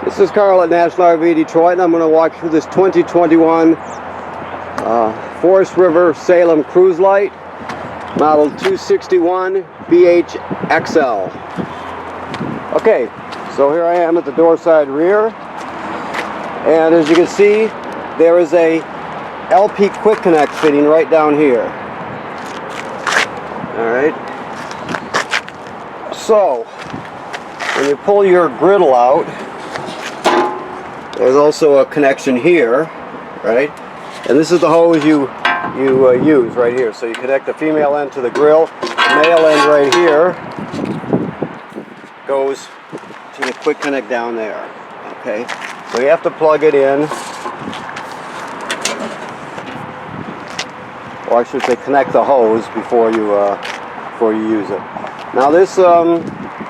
This is Carl at National RV Detroit, and I'm going to walk through this 2021 Forest River Salem Cruise Lite, model 261 BHXL. Okay, so here I am at the door side rear, and as you can see, there is a LP Quick Connect fitting right down here. Alright, so when you pull your griddle out, there's also a connection here, right? And this is the hose you use right here. So you connect the female end to the grill. The male end right here goes to the quick connect down there. Okay, so you have to plug it in, or I should say connect the hose before you use it. Now this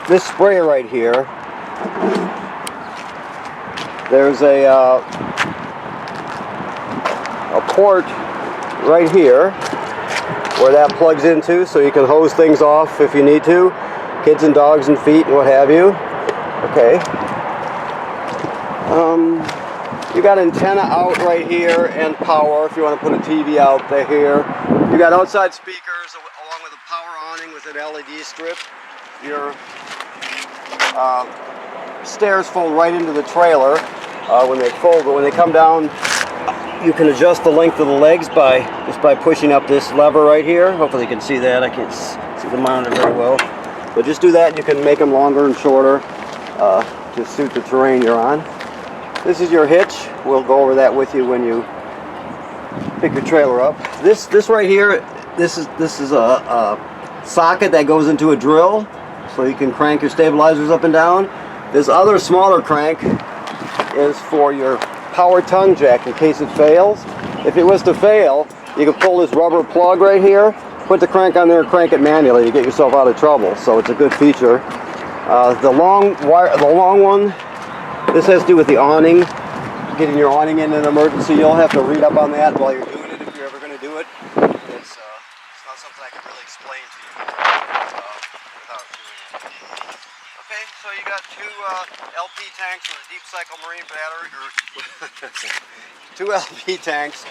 this sprayer right here, there's a port right here where that plugs into, so you can hose things off if you need to, kids and dogs and feet and what have you. Okay. You got antenna out right here and power if you want to put a TV out there here. You got outside speakers along with a power awning with an LED strip. Your stairs fold right into the trailer when they fold, but when they come down, you can adjust the length of the legs just by pushing up this lever right here. Hopefully you can see that. I can't see the monitor very well, but just do that and you can make them longer and shorter to suit the terrain you're on. This is your hitch. We'll go over that with you when you pick your trailer up. This right here, this is a socket that goes into a drill, so you can crank your stabilizers up and down. This other smaller crank is for your power tongue jack in case it fails. If it was to fail, you can pull this rubber plug right here, put the crank on there and crank it manually to get yourself out of trouble. So it's a good feature. The long one, this has to do with the awning, getting your awning in an emergency. You'll have to read up on that while you're doing it if you're ever going to do it. It's not something I can really explain to you without doing it. Okay, so you got two LP tanks with a deep cycle marine battery, or two LP tanks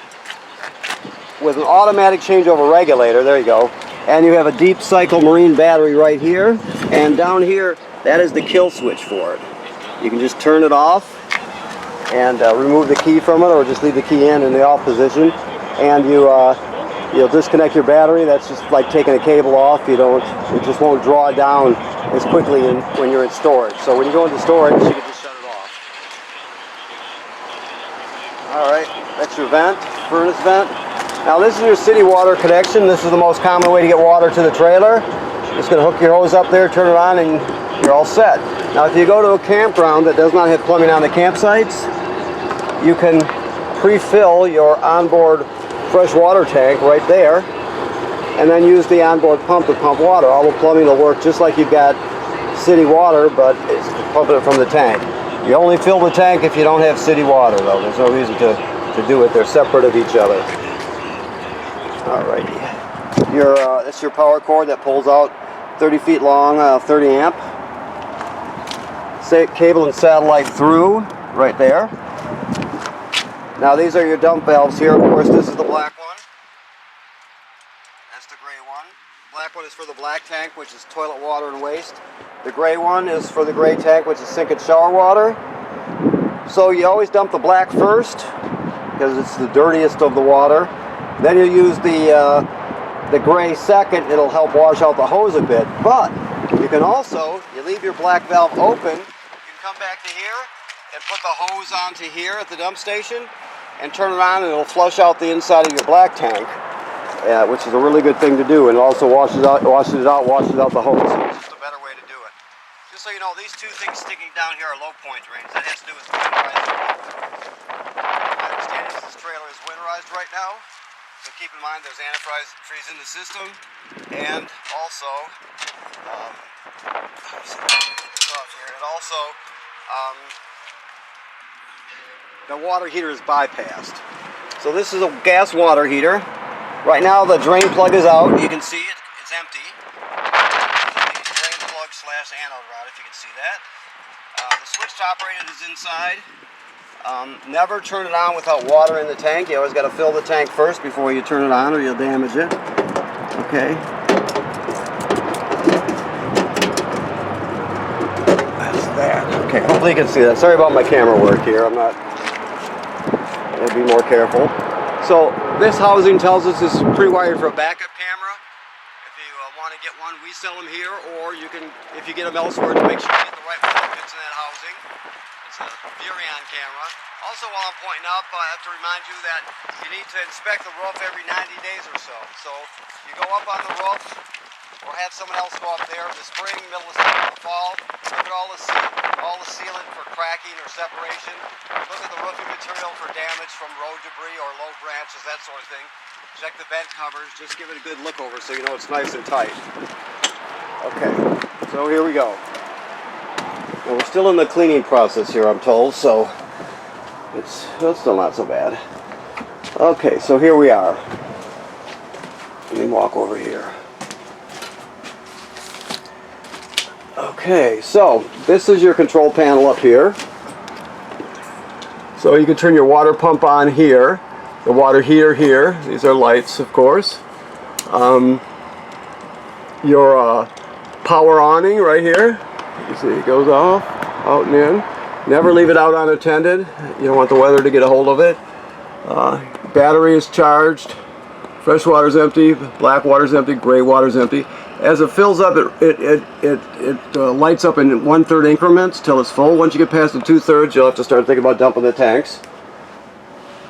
with an automatic changeover regulator. There you go. And you have a deep cycle marine battery right here, and down here, that is the kill switch for it. You can just turn it off and remove the key from it, or just leave the key in the off position, and you'll disconnect your battery. That's just like taking a cable off. It just won't draw down as quickly when you're in storage. So when you go into storage, you can just shut it off. Alright, that's your vent, furnace vent. Now this is your city water connection. This is the most common way to get water to the trailer. Just going to hook your hose up there, turn it on, and you're all set. Now if you go to a campground that does not have plumbing on the campsites, you can pre-fill your onboard fresh water tank right there, and then use the onboard pump to pump water. All the plumbing will work just like you've got city water, but it's pumping it from the tank. You only fill the tank if you don't have city water, though. There's no reason to do it. They're separate of each other. Alrighty. That's your power cord that pulls out 30 feet long, 30 amp. Cable and satellite through right there. Now these are your dump valves here. Of course, this is the black one. That's the gray one. Black one is for the black tank, which is toilet water and waste. The gray one is for the gray tank, which is sink and shower water. So you always dump the black first, because it's the dirtiest of the water. Then you use the gray second. It'll help wash out the hose a bit. But you can also, you leave your black valve open, you can come back to here and put the hose onto here at the dump station and turn it on, and it'll flush out the inside of your black tank, which is a really good thing to do, and also washes out the hose. It's just a better way to do it. Just so you know, these two things sticking down here are low point drains. That has to do with winterized. My understanding is this trailer is winterized right now, so keep in mind there's antifreeze in the system, and also the water heater is bypassed. So this is a gas water heater. Right now the drain plug is out. You can see it's empty. The drain plug / anode rod, if you can see that. The switch to operate it is inside. Never turn it on without water in the tank. You always got to fill the tank first before you turn it on, or you'll damage it. Okay. That's that. Okay, hopefully you can see that. Sorry about my camera work here. I'm not. I'll be more careful. So this housing tells us it's pre-wired for a backup camera. If you want to get one, we sell them here, or you can, if you get them elsewhere, to make sure you get the right one that fits in that housing. It's a Virion camera. Also, while I'm pointing up, I have to remind you that you need to inspect the roof every 90 days or so. So you go up on the roof, or have someone else go up there in the spring, middle of summer, or fall. Look at all the sealant for cracking or separation. Look at the roofing material for damage from road debris or low branches, that sort of thing. Check the vent covers. Just give it a good look over so you know it's nice and tight. Okay, so here we go. Now we're still in the cleaning process here, I'm told, so it's still not so bad. Okay, so here we are. Let me walk over here. Okay, so this is your control panel up here. So you can turn your water pump on here, the water heater here. These are lights, of course. Your power awning right here. You see it goes off, out and in. Never leave it out unattended. You don't want the weather to get a hold of it. Battery is charged. Fresh water's empty, black water's empty, gray water's empty. As it fills up, it lights up in 1/3 increments till it's full. Once you get past the 2/3, you'll have to start thinking about dumping the tanks.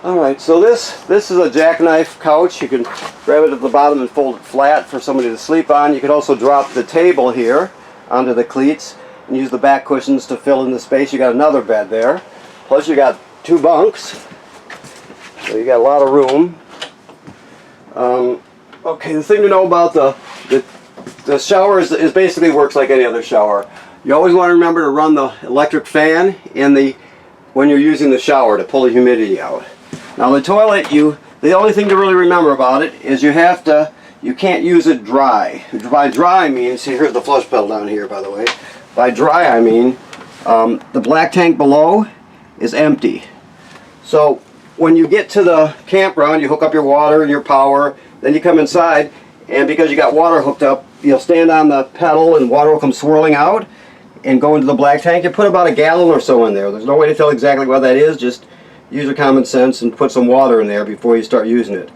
Alright, so this is a Jackknife Couch. You can grab it at the bottom and fold it flat for somebody to sleep on. You can also drop the table here onto the cleats and use the back cushions to fill in the space. You got another bed there. Plus you got 2 bunks. So you got a lot of room. Okay, the thing to know about the shower is basically works like any other shower. You always want to remember to run the electric fan when you're using the shower to pull the humidity out. Now the toilet, the only thing to really remember about it is you can't use it dry. By dry I mean, see here's the flush pedal down here by the way. By dry I mean the black tank below is empty. So when you get to the campground, you hook up your water and your power, then you come inside, and because you got water hooked up, you'll stand on the pedal and water will come swirling out and go into the black tank. You put about a gallon or so in there. There's no way to tell exactly what that is. Just use your common sense and put some water in there before you start using it.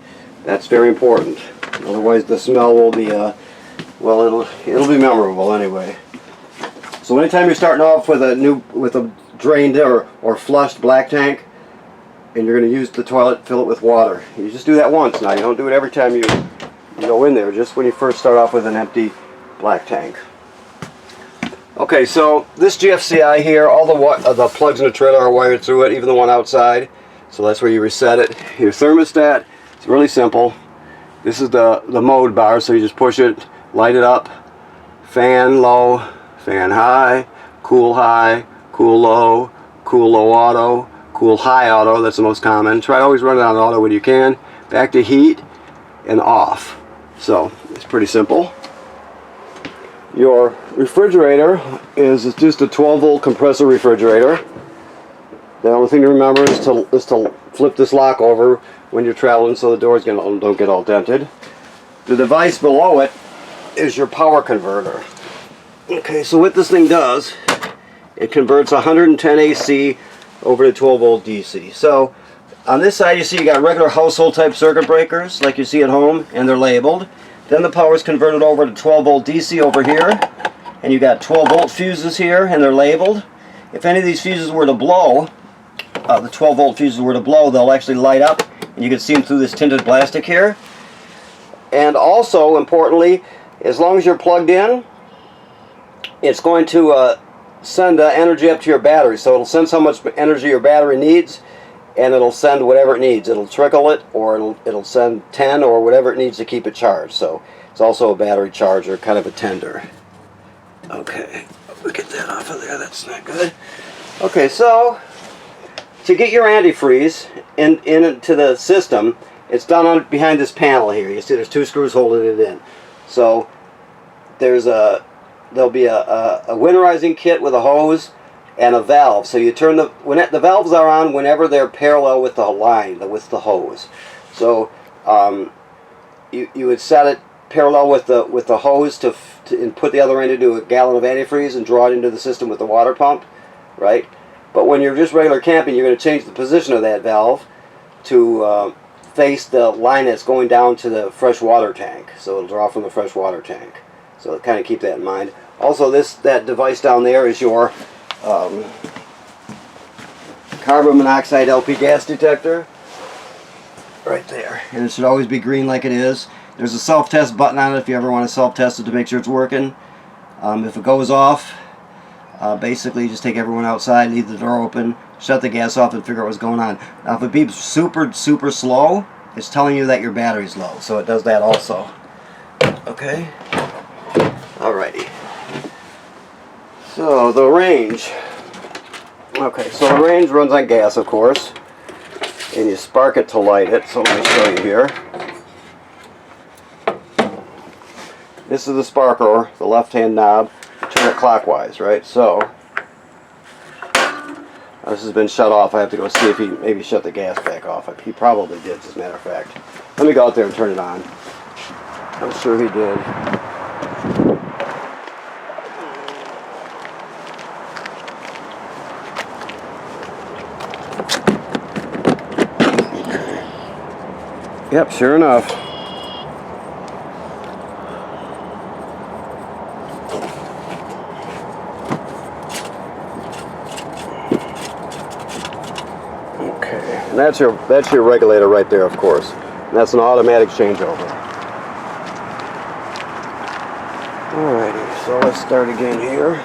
That's very important. Otherwise the smell will be, well, it'll be memorable anyway. So anytime you're starting off with a drained or flushed black tank, and you're going to use the toilet, fill it with water. You just do that once now. You don't do it every time you go in there, just when you first start off with an empty black tank. Okay, so this Gfci here, all the plugs in the trailer are wired through it, even the one outside. So that's where you reset it. Your thermostat, it's really simple. This is the mode bar, so you just push it, light it up, fan low, fan high, cool low, cool low auto, cool high auto, that's the most common. Try to always run it on auto when you can. Back to heat and off. So it's pretty simple. Your refrigerator is just a 12-volt compressor refrigerator. The only thing to remember is to flip this lock over when you're traveling so the doors don't get all dented. The device below it is your power converter. Okay, so what this thing does, it converts 110 AC over to 12-volt DC. So on this side you see you got regular household type circuit breakers like you see at home, and they're labeled. Then the power is converted over to 12-volt DC over here, and you got 12-volt fuses here, and they're labeled. If any of these fuses were to blow, the 12-volt fuses were to blow, they'll actually light up, and you can see them through this tinted plastic here. And also, importantly, as long as you're plugged in, it's going to send energy up to your battery. So it'll sense how much energy your battery needs, and it'll send whatever it needs. It'll trickle it, or it'll send 10 or whatever it needs to keep it charged. So it's also a battery charger, kind of a tender. Okay, we'll get that off of there. That's not good. Okay, so to get your antifreeze into the system, it's done behind this panel here. You see there's 2 screws holding it in. So there's a there'll be a winterizing kit with a hose and a valve. So you turn the valves are on whenever they're parallel with the line, with the hose. So you would set it parallel with the hose and put the other end into a gallon of antifreeze and draw it into the system with the water pump, right? But when you're just regular camping, you're going to change the position of that valve to face the line that's going down to the fresh water tank. So it'll draw from the fresh water tank. So kind of keep that in mind. Also, that device down there is your carbon monoxide LP gas detector. Right there. And it should always be green like it is. There's a self-test button on it if you ever want to self-test it to make sure it's working. If it goes off, basically just take everyone outside, leave the door open, shut the gas off, and figure out what's going on. Now if it beeps super slow, it's telling you that your battery's low, so it does that also. Okay? Alrighty. So the range. Okay, so the range runs on gas, of course, and you spark it to light it. So let me show you here. This is the sparker, the left-hand knob. Turn it clockwise, right? So this has been shut off. I have to go see if he maybe shut the gas back off. He probably did, as a matter of fact. Let me go out there and turn it on. I'm sure he did. Yep, sure enough. Okay, and that's your regulator right there, of course. And that's an automatic changeover. Alrighty, so let's start again here.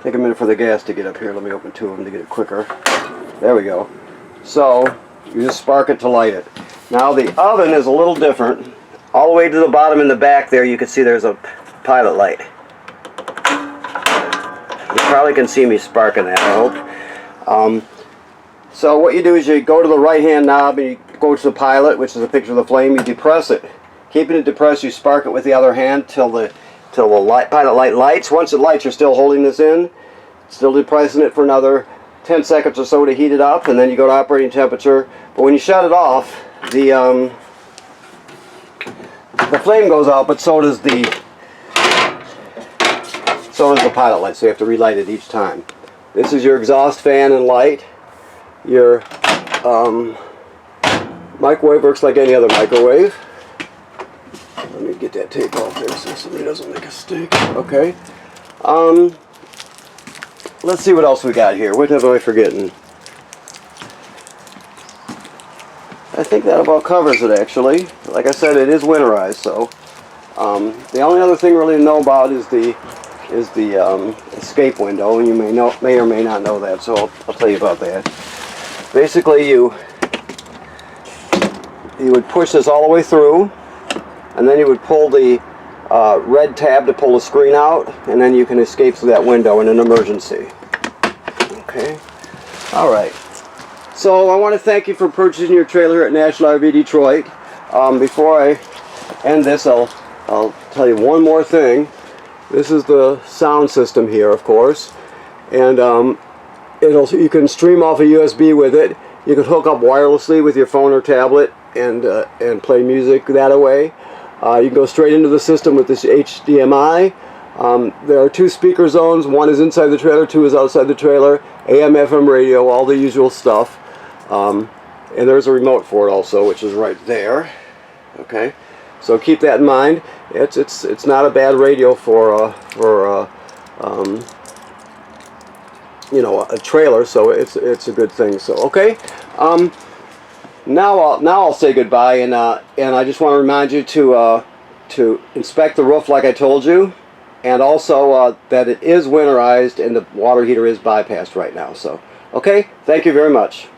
Take a minute for the gas to get up here. Let me open two of them to get it quicker. There we go. So you just spark it to light it. Now the oven is a little different. All the way to the bottom in the back there, you can see there's a pilot light. You probably can see me sparking that, I hope. So what you do is you go to the right hand knob and you go to the pilot, which is a picture of the flame. You depress it. Keeping it depressed, you spark it with the other hand till the pilot light lights. Once it lights, you're still holding this in, still depressing it for another 10 seconds or so to heat it up, and then you go to operating temperature. But when you shut it off, the flame goes out, but so does the pilot light, so you have to relight it each time. This is your exhaust fan and light. Your microwave works like any other microwave. Let me get that tape off there so somebody doesn't make a mistake. Okay. Let's see what else we got here. What am I forgetting? I think that about covers it, actually. Like I said, it is winterized, so the only other thing really to know about is the escape window, and you may or may not know that, so I'll tell you about that. Basically, you would push this all the way through, and then you would pull the red tab to pull the screen out, and then you can escape through that window in an emergency. Okay. All right. So I want to thank you for purchasing your trailer at National RV Detroit. Before I end this, I'll tell you one more thing. This is the sound system here, of course, and you can stream off a USB with it. You can hook up wirelessly with your phone or tablet and play music that way. You can go straight into the system with this HDMI. There are two speaker zones. One is inside the trailer, two is outside the trailer. AM, FM radio, all the usual stuff. And there's a remote for it also, which is right there. Okay, so keep that in mind. It's not a bad radio for you know, a trailer, so it's a good thing. So okay. Now I'll say goodbye, and I just want to remind you to inspect the roof like I told you, and also that it is winterized and the water heater is bypassed right now. So okay, thank you very much.